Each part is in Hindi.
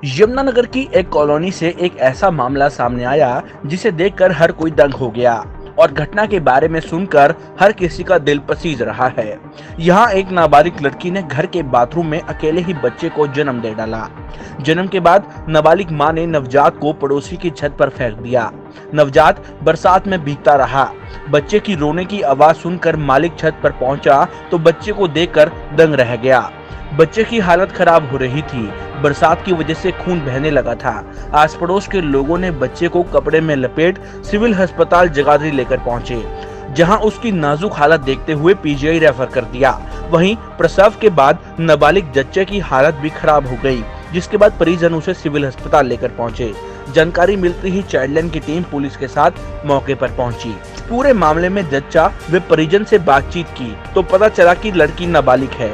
यमुनानगर की एक कॉलोनी से एक ऐसा मामला सामने आया जिसे देखकर हर कोई दंग हो गया और घटना के बारे में सुनकर हर किसी का दिल पसीज रहा है। यहाँ एक नाबालिग लड़की ने घर के बाथरूम में अकेले ही बच्चे को जन्म दे डाला। जन्म के बाद नाबालिग मां ने नवजात को पड़ोसी की छत पर फेंक दिया। नवजात बरसात में भीगता रहा। बच्चे की रोने की आवाज सुनकर मालिक छत पर पहुंचा तो बच्चे को देखकर दंग रह गया। बच्चे की हालत खराब हो रही थी। बरसात की वजह से खून बहने लगा था। आस पड़ोस के लोगों ने बच्चे को कपड़े में लपेट सिविल अस्पताल जगाधरी लेकर पहुंचे, जहां उसकी नाजुक हालत देखते हुए पीजीआई रेफर कर दिया। वहीं प्रसव के बाद नाबालिग बच्चे की हालत भी खराब हो गई, जिसके बाद परिजन उसे सिविल अस्पताल लेकर पहुंचे। जानकारी मिलते ही चाइल्डलाइन की टीम पुलिस के साथ मौके पर पहुंची। पूरे मामले में जच्चा व परिजन से बातचीत की तो पता चला कि लड़की नाबालिग है।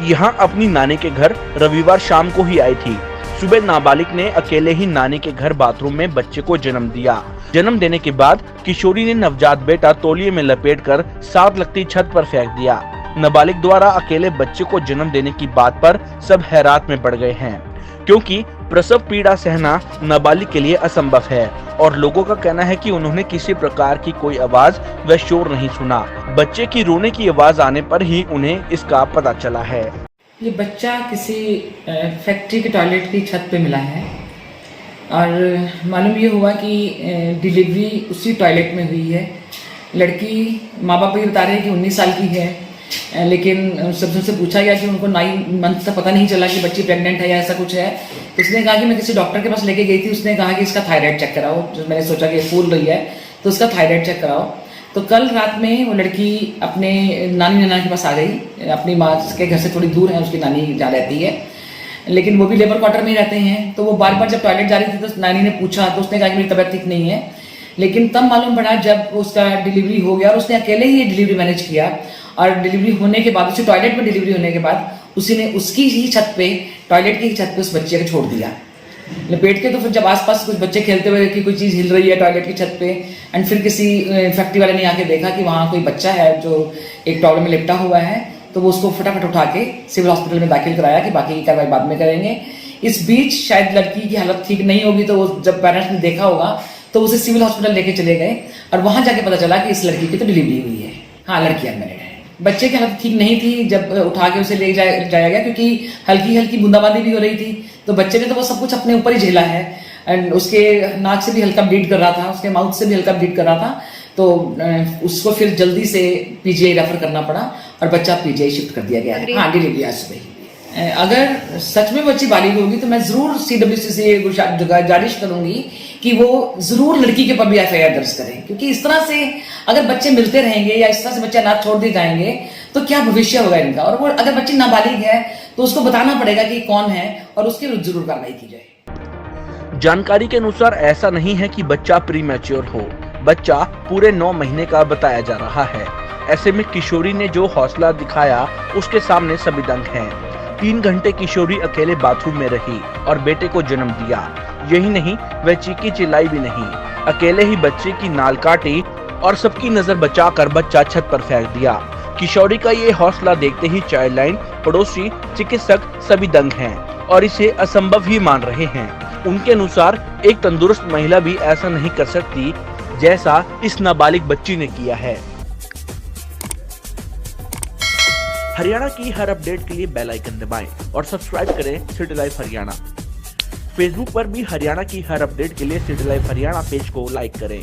यहाँ अपनी नानी के घर रविवार शाम को ही आई थी। सुबह नाबालिग ने अकेले ही नानी के घर बाथरूम में बच्चे को जन्म दिया। जन्म देने के बाद किशोरी ने नवजात बेटा तौलिए में लपेटकर साथ लगती छत पर फेंक दिया। नाबालिग द्वारा अकेले बच्चे को जन्म देने की बात पर सब हैरात में पड़ गए हैं, क्योंकि प्रसव पीड़ा सहना नाबालिग के लिए असंभव है और लोगों का कहना है कि उन्होंने किसी प्रकार की कोई आवाज व शोर नहीं सुना। बच्चे की रोने की आवाज आने पर ही उन्हें इसका पता चला है। ये बच्चा किसी फैक्ट्री के टॉयलेट की छत पे मिला है और मालूम ये हुआ कि डिलीवरी उसी टॉयलेट में हुई है। लड़की माँ बाप ये बता रहे हैं कि 19 साल की है, लेकिन सबसे पूछा गया कि उनको 9 मंथ तक पता नहीं चला कि बच्ची प्रेग्नेंट है या ऐसा कुछ है। तो उसने कहा कि मैं किसी डॉक्टर के पास लेके गई थी, उसने कहा कि इसका थायराइड चेक कराओ। जो मैंने सोचा कि फूल रही है तो उसका थायराइड चेक कराओ। तो कल रात में वो लड़की अपने नानी नाना के पास आ गई। अपनी माँ के घर से थोड़ी दूर है उसकी नानी जहाँ रहती है, लेकिन वो भी लेबर क्वार्टर में ही रहते हैं। तो वो बार बार जब टॉयलेट जा रही थी तो नानी ने पूछा तो उसने कहा कि मेरी तबीयत ठीक नहीं है। लेकिन तब मालूम पड़ा जब उसका डिलीवरी हो गया और उसने अकेले ही डिलीवरी मैनेज किया। और डिलीवरी होने के बाद, उसी टॉयलेट में डिलीवरी होने के बाद उसी ने उसकी ही छत पे, टॉयलेट की छत पे उस बच्चे को छोड़ दिया लपेट के। तो फिर जब आसपास कुछ बच्चे खेलते हुए कि कोई चीज़ हिल रही है टॉयलेट की छत पे, एंड फिर किसी फैक्ट्री वाले ने आके देखा कि वहाँ कोई बच्चा है जो एक टॉवल में लिपटा हुआ है, तो वो उसको फटाफट उठा के सिविल हॉस्पिटल में दाखिल कराया कि बाकी की कार्रवाई बाद में करेंगे। इस बीच शायद लड़की की हालत ठीक नहीं होगी, तो जब पेरेंट्स ने देखा होगा तो उसे सिविल हॉस्पिटल लेके चले गए और वहां जाके पता चला कि इस लड़की की तो डिलीवरी हुई है। हाँ, लड़की अनमैरिड है। बच्चे की हालत ठीक नहीं थी जब उठा के उसे ले जाया गया, क्योंकि हल्की हल्की बूंदाबांदी भी हो रही थी। तो बच्चे ने तो वो सब कुछ अपने ऊपर ही झेला है एंड उसके नाक से भी हल्का ब्लीड कर रहा था, उसके माउथ से भी हल्का ब्लीड कर रहा था। तो उसको फिर जल्दी से पीजीआई रेफर करना पड़ा और बच्चा पीजीआई शिफ्ट कर दिया गया। हाँ, डिलीवरी आज सुबह ही। अगर सच में बच्ची बालिग होगी तो मैं जरूर सीडब्ल्यूसी से गुजारिश करूंगी कि वो जरूर लड़की के ऊपर भी एफआईआर दर्ज करें, क्योंकि इस तरह से अगर बच्चे मिलते रहेंगे या इस तरह से बच्चे अनाथ छोड़ दिए जाएंगे तो क्या भविष्य होगा इनका। और वो अगर बच्ची नाबालिग है तो उसको बताना पड़ेगा कि कौन है और उसके विरुद्ध जरूर कार्रवाई की जाए। जानकारी के अनुसार ऐसा नहीं है कि बच्चा प्रीमैच्योर हो। बच्चा पूरे 9 महीने का बताया जा रहा है। ऐसे में किशोरी ने जो हौसला दिखाया उसके सामने सभी दंग हैं। 3 घंटे किशोरी अकेले बाथरूम में रही और बेटे को जन्म दिया। यही नहीं, वह चीखी चिल्लाई भी नहीं, अकेले ही बच्चे की नाल काटी और सबकी नजर बचाकर बच्चा छत पर फेंक दिया। किशोरी का ये हौसला देखते ही चाइल्डलाइन, पड़ोसी, चिकित्सक सभी दंग हैं और इसे असंभव ही मान रहे हैं। उनके अनुसार एक तंदुरुस्त महिला भी ऐसा नहीं कर सकती जैसा इस नाबालिग बच्ची ने किया है। हरियाणा की हर अपडेट के लिए बेल आइकन दबाएं और सब्सक्राइब करें सिटी लाइव हरियाणा। फेसबुक पर भी हरियाणा की हर अपडेट के लिए सिटी लाइव हरियाणा पेज को लाइक करें।